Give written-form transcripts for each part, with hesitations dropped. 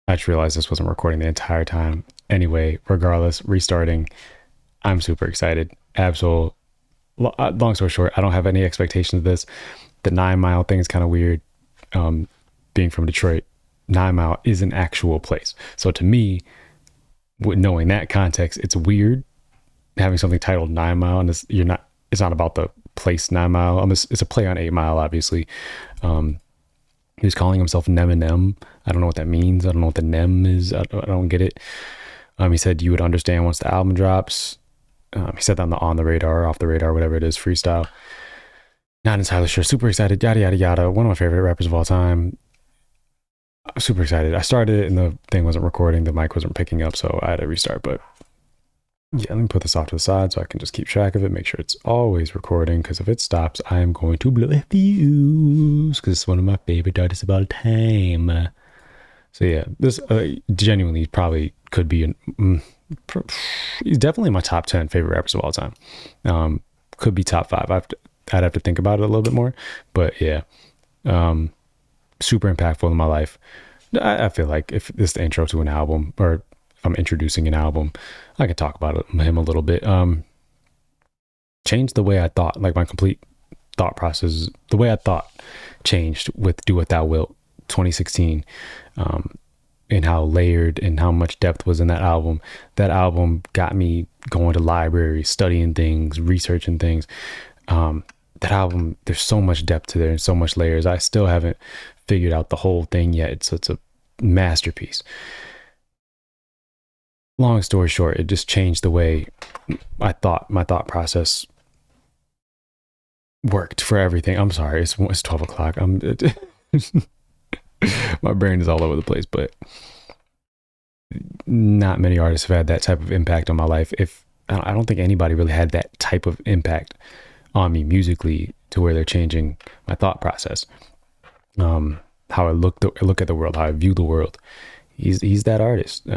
I just realized this wasn't recording the entire time. Anyway, regardless, restarting. I'm super excited. Absol. Long story short, I don't have any expectations of this. The 9 Mile thing is kind of weird. Being from Detroit, 9 Mile is an actual place. So to me, with knowing that context, it's weird having something titled 9 Mile, and it's not about the place 9 Mile. It's a play on 8 Mile, obviously. He was calling himself Neminem. I don't know what that means. I don't know what the Nem is. I don't get it. He said you would understand once the album drops. He said that on the radar, off the radar, whatever it is, freestyle. Not entirely sure. Super excited. Yada yada yada. One of my favorite rappers of all time. Super excited. I started it and the thing wasn't recording. The mic wasn't picking up, so I had to restart. But yeah, let me put this off to the side so I can just keep track of it. Make sure it's always recording, because if it stops, I am going to blow a fuse, because it's one of my favorite artists of all time. So yeah, this genuinely probably could be he's definitely my top 10 favorite rappers of all time. Could be top 5. I'd have to think about it a little bit more, but yeah, super impactful in my life. I feel like if this is the intro to an album, or if I'm introducing an album, I can talk about him a little bit. Changed the way I thought, like my complete thought process, the way I thought changed with Do What Thou Wilt 2016, and how layered and how much depth was in that album. That album got me going to libraries, studying things, researching things. That album, there's so much depth to there and so much layers. I still haven't figured out the whole thing yet. It's a masterpiece. Long story short, it just changed the way my thought process worked for everything. I'm sorry, it's 12 o'clock. My brain is all over the place, but not many artists have had that type of impact on my life. I don't think anybody really had that type of impact on me musically, to where they're changing my thought process, how I look at the world, how I view the world. He's that artist.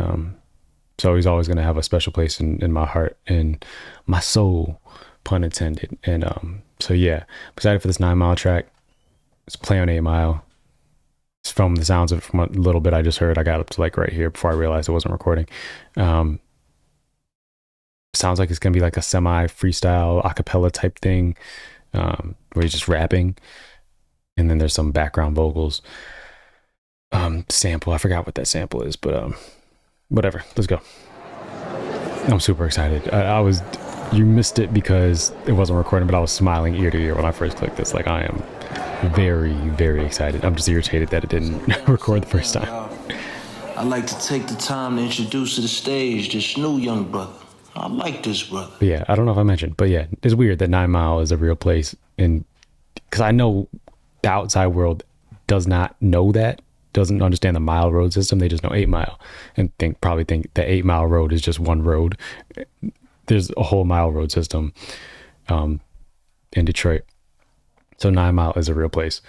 So he's always going to have a special place in my heart and my soul, pun intended. And so yeah, I'm excited for this 9 Mile track. It's play on 8 Mile. It's from the sounds of it, from a little bit I just heard. I got up to like right here before I realized it wasn't recording. Sounds like it's going to be like a semi freestyle acapella type thing, where he's just rapping. And then there's some background vocals. Sample. I forgot what that sample is, but whatever. Let's go. I'm super excited. You missed it because it wasn't recording, but I was smiling ear to ear when I first clicked this. Like, I am very, very excited. I'm just irritated that it didn't record the first time. I'd like to take the time to introduce to the stage this new young brother. I like this brother. But yeah, I don't know if I mentioned, but yeah, it's weird that 9 Mile is a real place. And because I know the outside world does not know that, doesn't understand the mile road system. They just know 8 Mile and probably think the 8 Mile road is just one road. There's a whole mile road system in Detroit. So 9 Mile is a real place,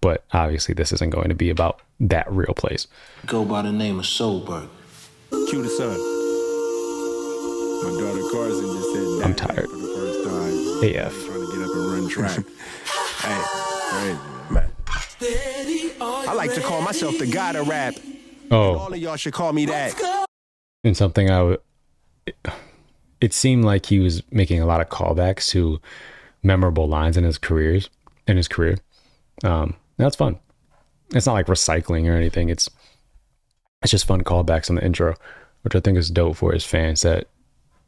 but obviously this isn't going to be about that real place. Go by the name of Soulburger. Cue the sun. My daughter Carson just said I'm tired. For the first time. AF. Trying to get up and run track. Hey, crazy, man. I like to call myself the god of rap. Oh. All of y'all should call me that. And something it seemed like he was making a lot of callbacks to memorable lines in his career. That's fun. It's not like recycling or anything. It's just fun callbacks on the intro, which I think is dope for his fans that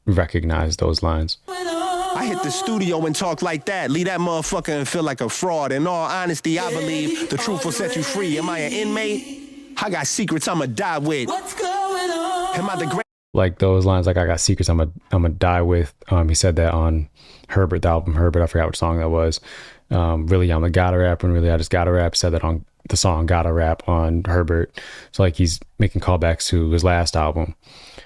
recognize those lines. I hit the studio and talk like that. Leave that motherfucker and feel like a fraud. In all honesty, I believe the truth will set you free. Am I an inmate? I got secrets I'ma die with. What's going on? Am I the great? Like those lines, like I got secrets I'ma die with. He said that on Herbert, the album Herbert. I forgot which song that was. Really, I'm a gotta rap, and really, I just gotta rap. Said that on the song Gotta Rap on Herbert. So like he's making callbacks to his last album.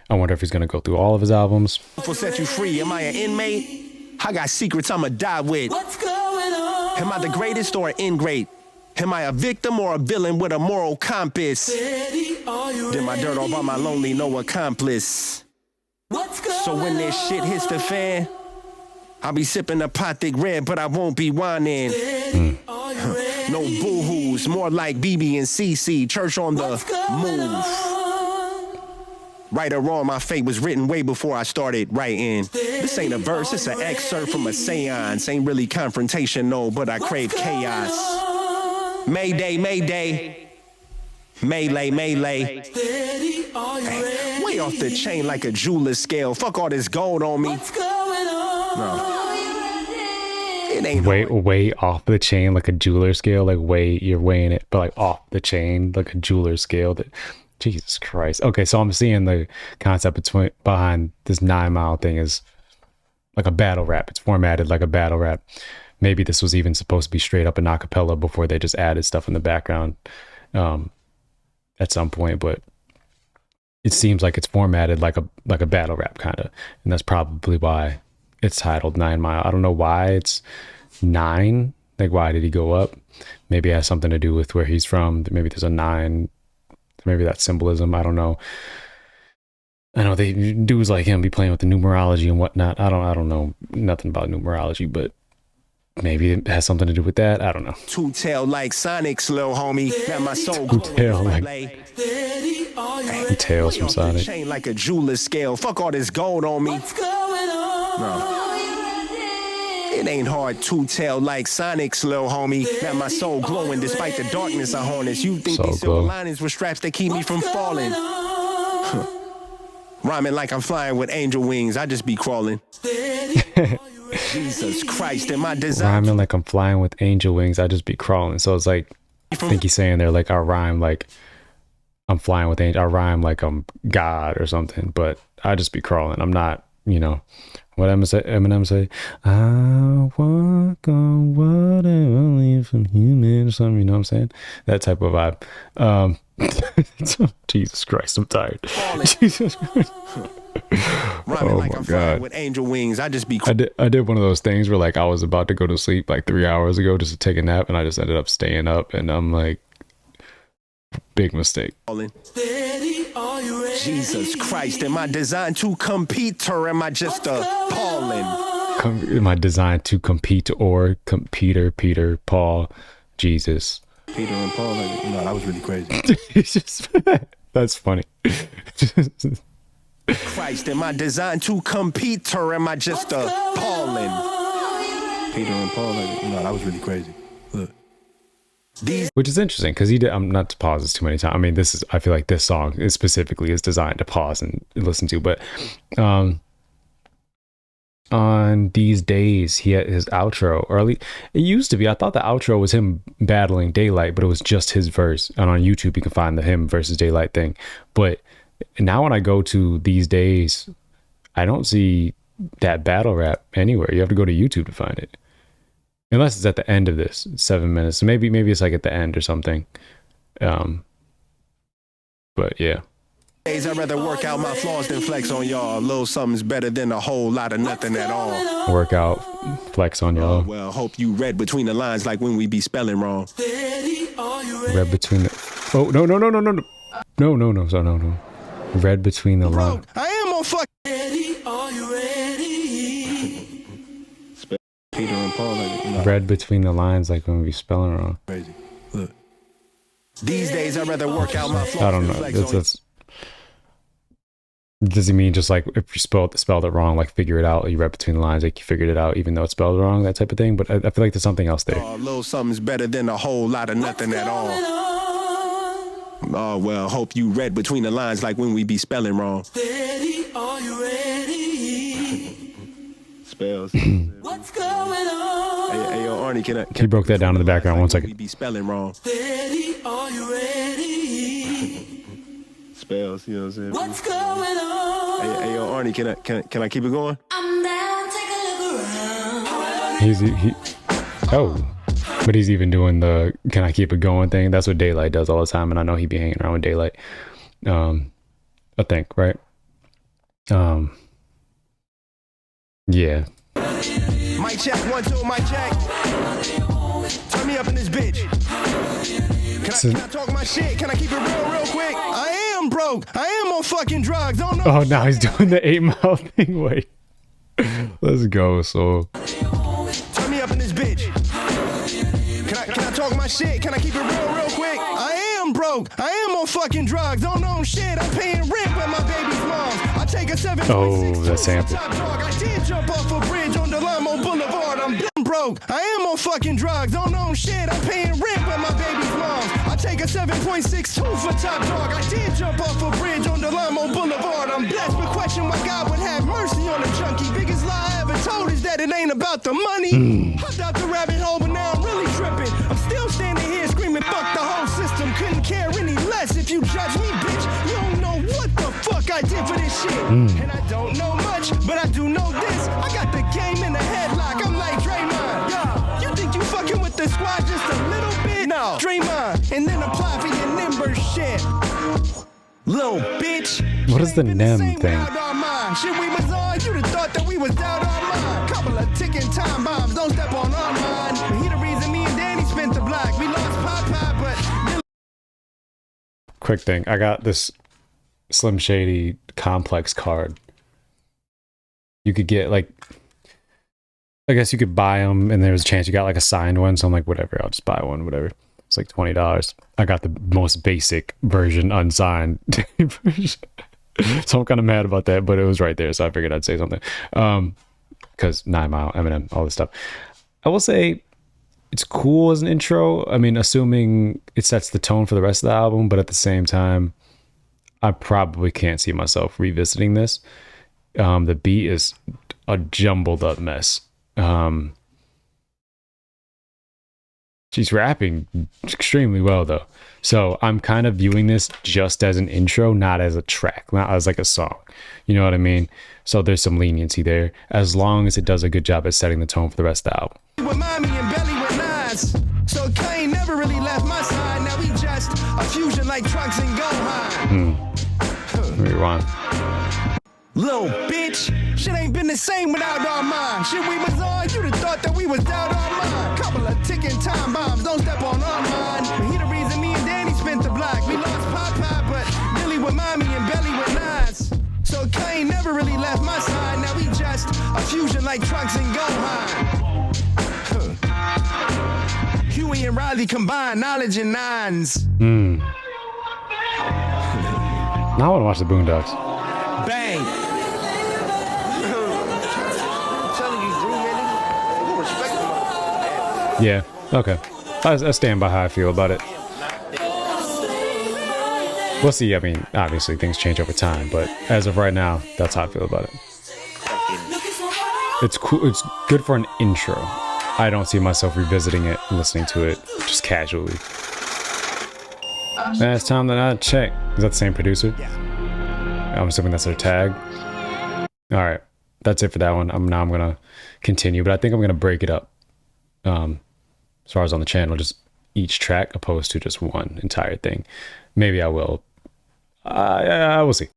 I wonder if he's gonna go through all of his albums. Will set you free. Am I an inmate? I got secrets I'ma die with. What's going on? Am I the greatest or an ingrate? Am I a victim or a villain with a moral compass? Did my dirt all by my lonely, no accomplice. So when this shit hits the fan, I'll be sipping a pot thick red, but I won't be whining. No boo-hoos, more like BB and CC, church on the move. Right or wrong, my fate was written way before I started writing. This ain't a verse, it's an excerpt from a seance. Ain't really confrontation, no, but I crave chaos. Mayday, mayday. Melee, melee. Hey, way off the chain like a jeweler's scale. Fuck all this gold on me. No. It ain't way off the chain like a jeweler scale, like way you're weighing it, but like off the chain like a jeweler scale. That Jesus Christ. Okay, so I'm seeing the concept behind this 9 Mile thing is like a battle rap. It's formatted like a battle rap. Maybe this was even supposed to be straight up an acapella before they just added stuff in the background at some point, but it seems like it's formatted like a battle rap kind of, and that's probably why it's titled 9 Mile. I don't know why it's 9. Like, why did he go up? Maybe it has something to do with where he's from. Maybe there's a 9. Maybe that's symbolism. I don't know. I know they dudes like him be playing with the numerology and whatnot. I don't know nothing about numerology, but maybe it has something to do with that. I don't know. Two-tail like Sonic's little homie. That my soul Two-tail like Tails from Sonic. Chain like a jeweler's scale. Fuck all this gold on me. No. It ain't hard two-tail like Sonic's little homie. That my soul glowing despite the darkness I harness. You think these silver linings were straps that keep me from falling? Rhyming like I'm flying with angel wings. I just be crawling. Jesus Christ, am I designed? Rhyming like I'm flying with angel wings. I just be crawling. So it's like, I think he's saying there like I rhyme like I'm flying with angel. I rhyme like I'm God or something. But I just be crawling. I'm not, you know. What Eminem say? I walk on water only from human or something, you know what I'm saying? That type of vibe. Jesus Christ, I'm tired. Jesus Christ. Oh my God. With angel wings, I just be I did one of those things where like I was about to go to sleep like 3 hours ago just to take a nap, and I just ended up staying up, and I'm like, big mistake. Jesus Christ, am I designed to compete, or am I just a Paulin? Am I designed to compete or Peter, Paul, Jesus? Peter and Paul, no, that was really crazy. That's funny. Christ, am I designed to compete, or am I just a Paulin? Peter and Paul, no, that was really crazy. Look. Which is interesting because I'm not to pause this too many times. I mean, I feel like this song is specifically designed to pause and listen to, but on These Days, he had his outro, or at least it used to be. I thought the outro was him battling Daylight, but it was just his verse. And on YouTube, you can find the him versus Daylight thing. But now when I go to These Days, I don't see that battle rap anywhere. You have to go to YouTube to find it. Unless it's at the end of this 7 minutes. So maybe it's like at the end or something. But yeah. I'd rather work out my flaws than flex on y'all. A little something's better than a whole lot of nothing at all. Work out, flex on y'all. Well, hope you read between the lines like when we be spelling wrong. Read between the... Oh, no. No. Read between the lines. I am on fuck... Peter and Paul, no. Read between the lines like when we spelling wrong. Crazy. Look. These days I'd rather work out my flaws. I don't know. Does he mean just like if you spelled it wrong, like figure it out? You read between the lines, like you figured it out, even though it's spelled wrong, that type of thing. But I feel like there's something else there. A little something's better than a whole lot of nothing at all. Oh well, hope you read between the lines like when we be spelling wrong. Steady, are you ready? Spells. What's going on? Hey, yo, Arnie, can he broke that down in the background. 1 second. We be spelling wrong. Steady, are you ready? Spells, you know what I'm saying? What's going on? Hey, yo, Arnie, can I keep it going? I'm down, take a look around. But he's even doing the "can I keep it going" thing. That's what Daylight does all the time, and I know he'd be hanging around with Daylight. I think, right? Yeah. Mic check, 1, 2, mic check. Turn me up in this bitch. Can I talk my shit? Can I keep it real quick? I am broke. I am on fucking drugs. Don't know. Oh, now he's doing the 8 Mile thing. Wait. Let's go, so. Turn me up in this bitch. Can I talk my shit? Can I keep it real quick? I am broke. I am on fucking drugs. Don't know shit. I'm paying rent with my baby. a 7.6 Oh, that sample. top dog. I did jump off a bridge on Delamo Boulevard. I'm broke. I am on fucking drugs. Don't own shit. I'm paying rent with my baby's mom. I take a 7.62 for top dog. I did jump off a bridge on Delamo Boulevard. I'm blessed, but question why God would have mercy on a junkie. Biggest lie I ever told is that it ain't about the money. Hopped out the rabbit hole, but now I'm really tripping. I'm still standing here screaming, fuck the whole system. Couldn't care any less if you judge me, bitch. You don't know what the fuck I did for this shit. And I don't know much, but I do know this. I got the game in a headlock. I'm like Draymond. Yo, you think you fucking with the squad just a little bit? No, Draymond, and then apply for your Nimber shit. Little bitch. What is the NEM thing? Shit we was on, you'd have thought that we was down our mind. Couple of ticking time bombs, don't step on our mind. He the reason me and Danny spent the block. We lost Popeye, but... Quick thing. I got this Slim Shady complex card. You could get like, I guess you could buy them and there's a chance you got like a signed one. So I'm like, whatever, I'll just buy one, whatever. It's like $20. I got the most basic version, unsigned version. So I'm kind of mad about that, but it was right there. So I figured I'd say something. Because 9 Mile, Eminem, all this stuff. I will say it's cool as an intro. I mean, assuming it sets the tone for the rest of the album, but at the same time, I probably can't see myself revisiting this. The beat is a jumbled up mess. She's rapping extremely well though. So I'm kind of viewing this just as an intro, not as a track, not as like a song. You know what I mean? So there's some leniency there, as long as it does a good job at setting the tone for the rest of the album. With mommy and belly with nines. So Kane never really left my side. Now we just a fusion like Trunks and Gohan. Rewind. Little bitch, shit ain't been the same without our mind. Shit we was on, you'd have thought that we was down our mind. Couple of ticking time bombs, don't step on our mind. He the reason me and Danny spent the block. We lost Popeye, but Billy with mommy and belly with nines. So Kane never really left my side. Now we just a fusion like Trunks and Gohan. Huey and Riley combined knowledge and nines. Now I want to watch the Boondocks. Bang. I'm telling you, Drew, man, you respect them. Yeah, okay. I stand by how I feel about it. We'll see. I mean, obviously things change over time, but as of right now, that's how I feel about it. It's cool. It's good for an intro. I don't see myself revisiting it and listening to it just casually. Last time that I checked, is that the same producer? Yeah. I'm assuming that's their tag. All right, that's it for that one. Now I'm gonna continue, but I think I'm gonna break it up. As far as on the channel, just each track opposed to just one entire thing. Maybe I will. I will see.